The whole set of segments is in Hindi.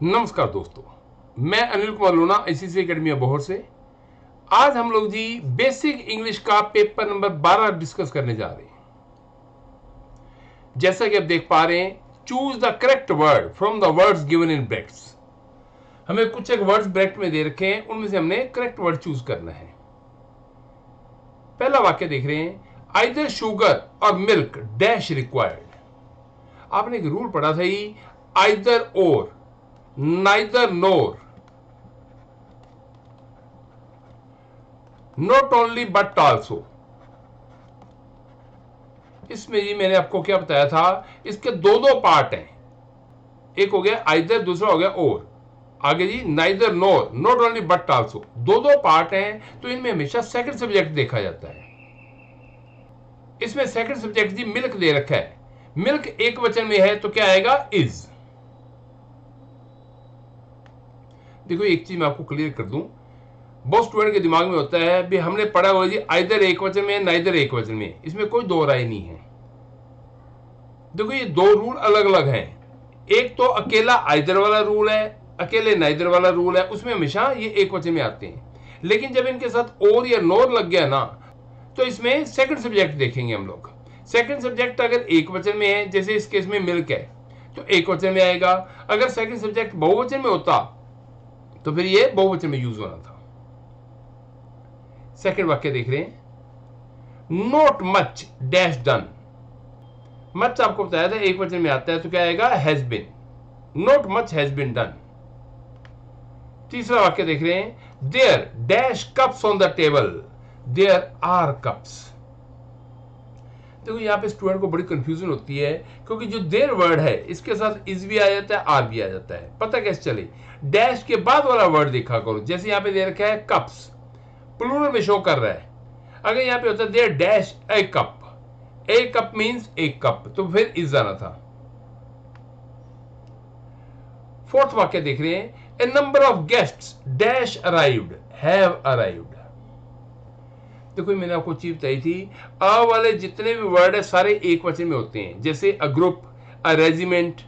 नमस्कार दोस्तों, मैं Anil Kumar Luna ICC academy Abohar से। आज हम लोग जी बेसिक इंग्लिश का पेपर नंबर 12 डिस्कस करने जा रहे हैं। जैसा कि आप देख पा रहे हैं, choose the correct word from the words given in brackets. हमें कुछ एक वर्ड्स ब्रैकेट में दे रखे हैं, उनमें से हमने करेक्ट वर्ड चूज करना है। पहला वाक्य देख रहे हैं, आइदर शुगर और मिल्क डैश रिक्वायर्ड। आपने एक रूल पढ़ा था ही, आइदर और, neither nor, not only but also. इसमें जी मैंने आपको क्या बताया था, इसके दो पार्ट हैं। एक हो गया आइदर, दूसरा हो गया और। आगे जी neither nor, not only but also, दो पार्ट हैं, तो इनमें हमेशा सेकंड सब्जेक्ट देखा जाता है। इसमें सेकंड सब्जेक्ट जी मिल्क दे रखा है। मिल्क एक वचन में है तो क्या आएगा, इज। देखो एक चीज मैं आपको क्लियर कर दूं, बहुत स्टूडेंट के दिमाग में होता है भी हमने पढ़ा हुआ जी आइदर एक वचन में, नाइदर एक वचन में। इसमें कोई दो राय नहीं है। देखो ये दो रूल अलग अलग हैं। एक तो अकेला आइदर वाला रूल है, अकेले नाइदर वाला रूल है, उसमें हमेशा ये एक वचन में आते हैं। लेकिन जब इनके साथ और या नोर लग गया ना, तो इसमें सेकंड सब्जेक्ट देखेंगे हम लोग। सेकंड सब्जेक्ट अगर एक वचन में है, जैसे इस केस में मिल्क है, तो एक वचन में आएगा। अगर सेकंड सब्जेक्ट बहुवचन में होता तो फिर ये बहुवचन में यूज होना था। सेकंड वाक्य देख रहे हैं, not much dash done. Much आपको बताया था एक वचन में आता है तो क्या आएगा, has been. Not much has been done. तीसरा वाक्य देख रहे हैं, there dash cups on the table, there are cups. देखो यहां पे स्टूडेंट को बड़ी कंफ्यूजन होती है, क्योंकि जो देयर वर्ड है इसके साथ इज भी आ जाता है, आर भी आ जाता है। पता कैसे चले, डैश के बाद वाला वर्ड देखा करो। जैसे यहां पे दे रखा है कप्स, प्लूरल में शो कर रहा है। अगर यहां पे होता there dash a cup, a cup means एक कप, तो फिर इज आना था। फोर्थ वाक्य देख रहे हैं, a number of guests dash arrived have arrived. देखो मैंने आपको चीज बताई थी, अ वाले जितने भी वर्ड है सारे एक वचन में होते हैं। जैसे अ ग्रुप, अ रेजिमेंट।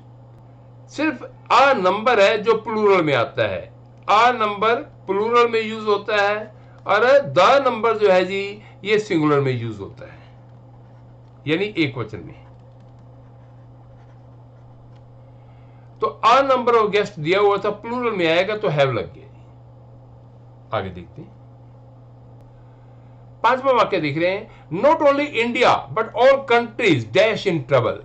सिर्फ अ नंबर है जो प्लूरल में आता है। अ नंबर प्लूरल में यूज होता है, और द नंबर जो है जी ये सिंगुलर में यूज होता है, यानी एक वचन में। तो अ नंबर ऑफ गेस्ट दिया हुआ था, प्लूरल में आएगा तो हैव लग गया। आगे देखते हैं, पांचवा वाक्य देख रहे हैं, not only India but all countries dash in trouble.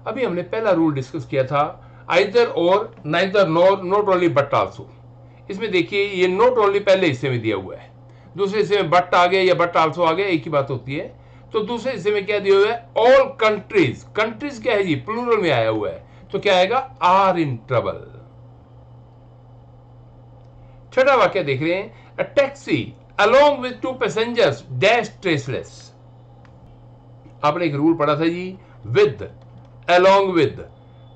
अभी हमने पहला रूल डिस्कस किया था, आइदर और, neither nor, not only but also. इसमें देखिए ये नॉट ओनली पहले हिस्से में दिया हुआ है, दूसरे हिस्से में बट आ गया या बट आल्सो आ गया, एक ही बात होती है। तो दूसरे हिस्से में क्या दिया हुआ है, ऑल कंट्रीज। कंट्रीज क्या है जी, प्लूरल में आया हुआ है, तो क्या आएगा, आर इन ट्रबल। छठा वाक्य देख रहे हैं, a taxi along with two passengers dash traceless। आपने एक रूल पढ़ा था जी, with, along with,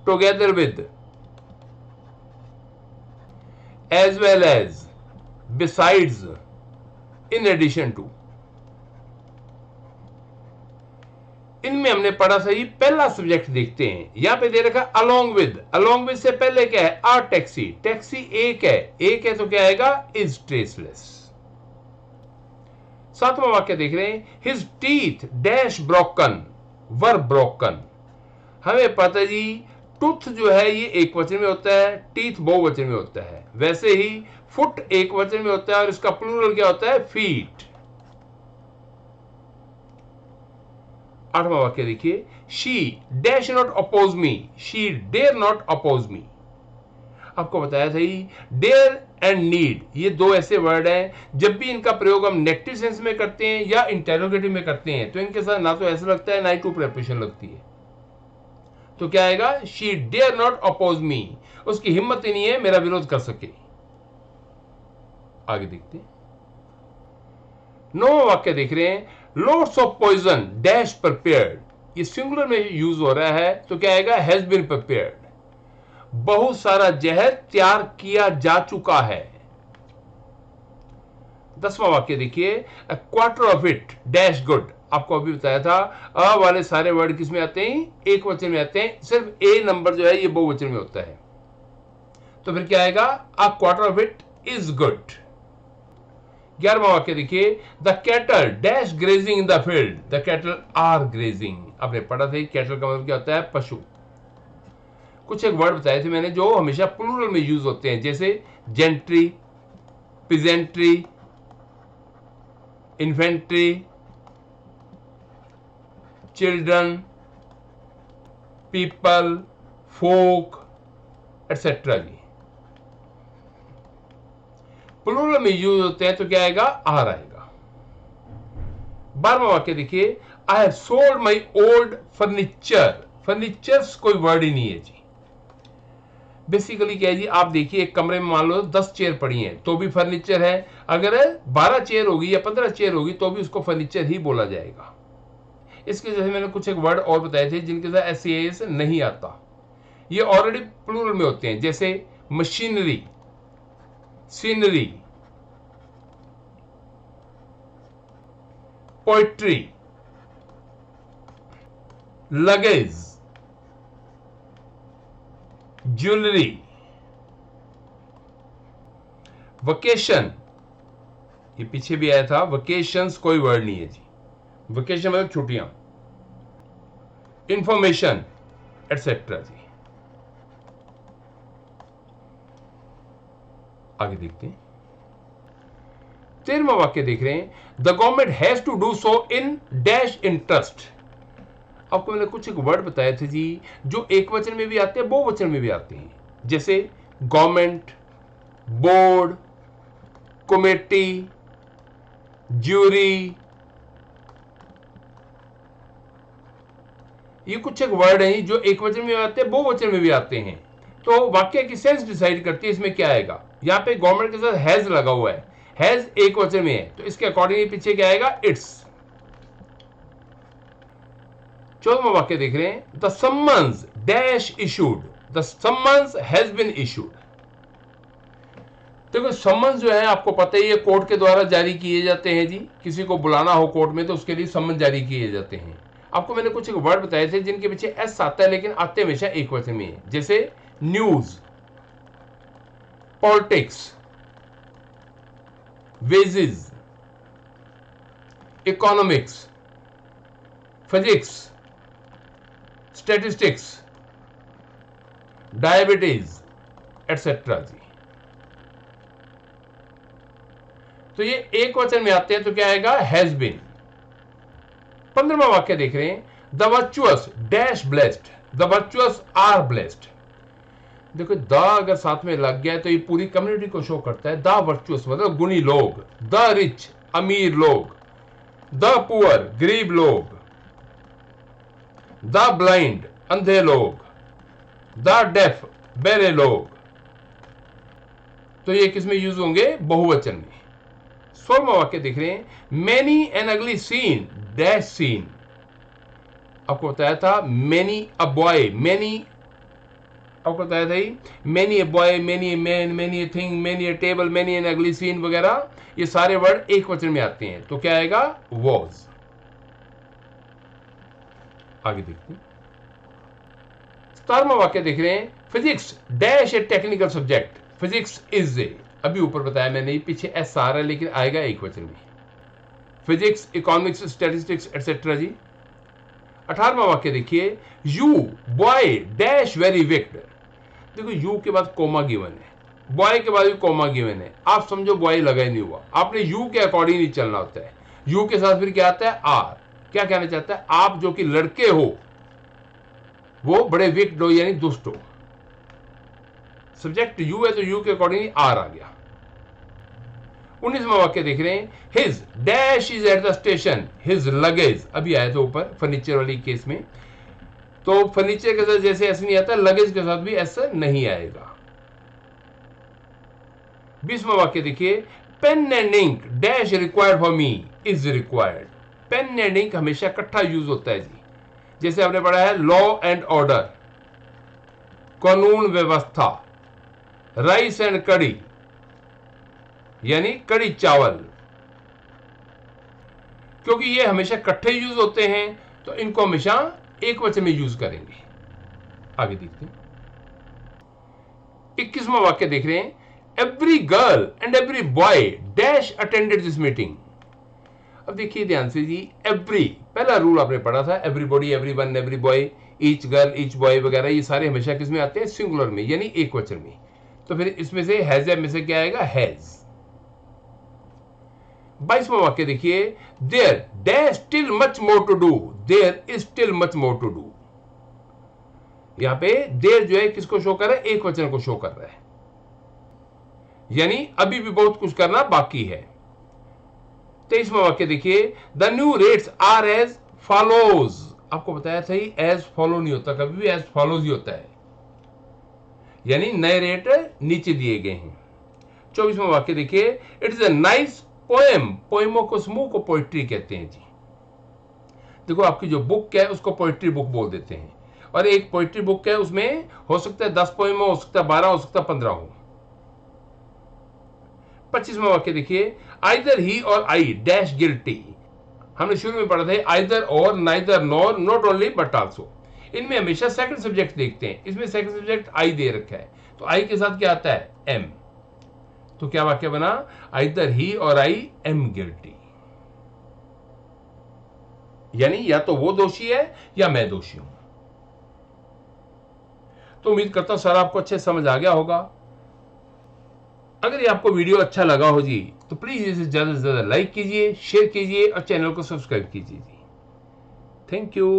together with, as well as, besides, in addition to। इनमें हमने पढ़ा था जी, पहला सब्जेक्ट देखते हैं। यहां पे दे रखा along with, along with से पहले क्या है, आ टैक्सी। टैक्सी एक है तो क्या आएगा, is traceless। सातवां वाक्य देख रहे हैं, हिज टीथ डैश ब्रोकन वर ब्रोकन। हमें पता है जी टूथ जो है ये एक वचन में होता है, टीथ बहुवचन में होता है। वैसे ही फुट एक वचन में होता है और इसका प्लूरल क्या होता है, फीट। आठवां वाक्य देखिए, she dash not oppose me, she dare not oppose me. आपको बताया था ही, डेयर एंड नीड ये दो ऐसे वर्ड हैं, जब भी इनका प्रयोग हम नेगेटिव सेंस में करते हैं या इंटेरोगेटिव में करते हैं, तो इनके साथ ना तो ऐसा लगता है ना ही टू प्रेपोजिशन लगती है। तो क्या आएगा, शी डेयर नॉट अपोज मी, उसकी हिम्मत ही नहीं है मेरा विरोध कर सके। आगे देखते हैं, नौ वाक्य देख रहे हैं, lots of poison dash prepared. ये सिंगुलर में यूज हो रहा है, तो क्या आएगा, हैज बीन प्रिपेयर्ड। बहुत सारा जहर तैयार किया जा चुका है। दसवां वाक्य देखिए, अ quarter of it dash good. आपको अभी बताया था, अ वाले सारे वर्ड किस में आते हैं, एक वचन में आते हैं। सिर्फ ए नंबर जो है ये बहुवचन में होता है। तो फिर क्या आएगा, a quarter of it is good. 11वां वाक्य देखिए, the cattle dash grazing in the field, the cattle are grazing. आपने पढ़ा था कैटल का मतलब क्या होता है, पशु। कुछ एक वर्ड बताए थे मैंने जो हमेशा प्लूरल में यूज होते हैं, जैसे gentry, peasantry, infantry, children, people, फोक एटसेट्रा जी प्लूरल में यूज होते हैं, तो क्या आएगा, आर आएगा। 12वां वाक्य देखिए, I have sold my old furniture. Furnitures कोई वर्ड ही नहीं है जी। बेसिकली क्या है जी, आप देखिए एक कमरे में मान लो 10 चेयर पड़ी हैं तो भी फर्नीचर है, अगर 12 चेयर होगी या 15 चेयर होगी तो भी उसको फर्नीचर ही बोला जाएगा। इसके जैसे मैंने कुछ एक वर्ड और बताए थे जिनके साथ एस नहीं आता, ये ऑलरेडी प्लूरल में होते हैं, जैसे machinery, scenery, poetry, luggage, jewellery, vacation, ये पीछे भी आया था, वकेशंस कोई वर्ड नहीं है जी, वकेशन मतलब छुट्टियां, इंफॉर्मेशन एटसेट्रा जी। आगे देखते हैं, 13वां वाक्य देख रहे हैं, the government has to do so in dash interest. आपको मैंने कुछ एक वर्ड बताए थे जी जो एक वचन में भी आते हैं, बहुवचन में भी आते हैं, जैसे गवर्नमेंट, बोर्ड, कमेटी, ज्यूरी। ये कुछ एक वर्ड हैं जो एक वचन में आते हैं, बहुवचन में भी आते हैं, तो वाक्य की सेंस डिसाइड करती है इसमें क्या आएगा। यहां पे गवर्नमेंट के साथ हैज लगा हुआ है, हैज एक वचन में है तो इसके अकॉर्डिंगली पीछे क्या आएगा, इट्स। 14वां वाक्य देख रहे हैं, the summons dash issued, the summons has been issued. देखो सम्मन्स जो है आपको पता ही है कोर्ट के द्वारा जारी किए जाते हैं जी, किसी को बुलाना हो कोर्ट में तो उसके लिए सम्मन जारी किए जाते हैं। आपको मैंने कुछ एक वर्ड बताए थे जिनके पीछे एस आता है लेकिन आते हमेशा एक वचन में है, जैसे news, politics, wages, economics, physics, statistics, diabetes etcetera जी। तो ये एक वचन में आते हैं तो क्या आएगा, हैज बीन। 15वां वाक्य देख रहे हैं, the virtuous dash blessed, the virtuous are blessed. देखो द अगर साथ में लग गया तो ये पूरी कम्युनिटी को शो करता है। द वर्चुअस मतलब गुणी लोग, द रिच अमीर लोग, द पुअर गरीब लोग, द ब्लाइंड अंधे लोग, द डेफ बहरे लोग। तो ये किसमें यूज होंगे, बहुवचन में। 16वां वाक्य देख रहे हैं, many an ugly scene dash scene. आपको बताया था मैनी अ बॉय, मैनी आपको बताया था many a boy, many a man, many a thing, many a table, many an ugly scene वगैरह, ये सारे वर्ड एक वचन में आते हैं तो क्या आएगा, वॉज। आगे देखते हैं, 17वां वाक्य देख रहे हैं, physics dash A technical subject, physics is a. अभी ऊपर बताया मैंने, पीछे एस आ रहा है लेकिन आएगा एक वचन में, फिजिक्स, इकोनॉमिक्स, स्टैटिस्टिक्स एटसेट्रा जी। 18वां वाक्य देखिए, you boy dash very wicked. देखो यू के बाद कोमा गिवन है, बॉय के बाद भी कोमा गिवन है, आप समझो बॉय लगा ही नहीं हुआ, आपने यू के अकॉर्डिंग नहीं चलना होता है। यू के साथ फिर क्या आता है, आर। क्या कहना चाहता है, आप जो कि लड़के हो वो बड़े विक्ड हो यानी दुष्ट हो। सब्जेक्ट यू है तो यू के अकॉर्डिंग आर आ गया। 19वां वाक्य देख रहे हैं, his dash is at the station, his luggage. अभी आया था ऊपर फर्नीचर वाली केस में, तो फर्नीचर के साथ जैसे ऐसे नहीं आता, लगेज के साथ भी ऐसा नहीं आएगा। 20वां वाक्य देखिए, pen and ink dash required for me is required. Pen and ink हमेशा इकट्ठा यूज होता है जी, जैसे आपने पढ़ा है लॉ एंड ऑर्डर, कानून व्यवस्था, राइस एंड कड़ी यानी कड़ी चावल। क्योंकि ये हमेशा इकट्ठे यूज होते हैं तो इनको हमेशा एक वचन में यूज करेंगे। आगे देखते हैं, 21वां वाक्य देख रहे हैं, every girl and every boy dash attended this meeting. अब देखिए ध्यान से जी, एवरी पहला रूल आपने पढ़ा था, everybody, everyone, every boy, each girl, each boy वगैरह, ये सारे हमेशा किस में आते हैं? सिंगुलर में, यानी एक वचन में। तो फिर इसमें से हैज में से क्या आएगा? हैज। 22वां वाक्य देखिए, there dash still much more to do, there is still much more to do. यहां पे देयर जो है किसको शो कर रहा है? एक वचन को शो कर रहा है, यानी अभी भी बहुत कुछ करना बाकी है। 23वां वाक्य देखिए, the new rates are as follows. आपको बताया था ही एज फॉलो नहीं होता, कभी भी एज फॉलोज ही होता है, यानी नए रेट नीचे दिए गए हैं। 24वां वाक्य देखिए, it is a nice poem. पोएमों को, समूह को पोइट्री कहते हैं जी। देखो आपकी जो बुक है उसको पोइट्री बुक बोल देते हैं, और एक पोइट्री बुक है उसमें हो सकता है 10 पोएम हो सकता है 12 हो सकता है 15 हो। 25वां वाक्य देखिए, आइदर ही और आई डैश गिल्टी। हमने शुरू में पढ़ा था आइदर और, neither nor, not only but also. इनमें हमेशा सेकंड सब्जेक्ट देखते हैं, इसमें सेकंड सब्जेक्ट आई दे रखा है, तो आई के साथ क्या आता है? एम। तो क्या वाक्य बना? आइदर ही और आई एम गिल्टी, यानी या तो वो दोषी है या मैं दोषी हूं। तो उम्मीद करता हूं सर आपको अच्छे समझ आ गया होगा। अगर ये आपको वीडियो अच्छा लगा हो जी, तो प्लीज इसे ज्यादा से ज्यादा लाइक कीजिए, शेयर कीजिए और चैनल को सब्सक्राइब कीजिए जी। Thank you.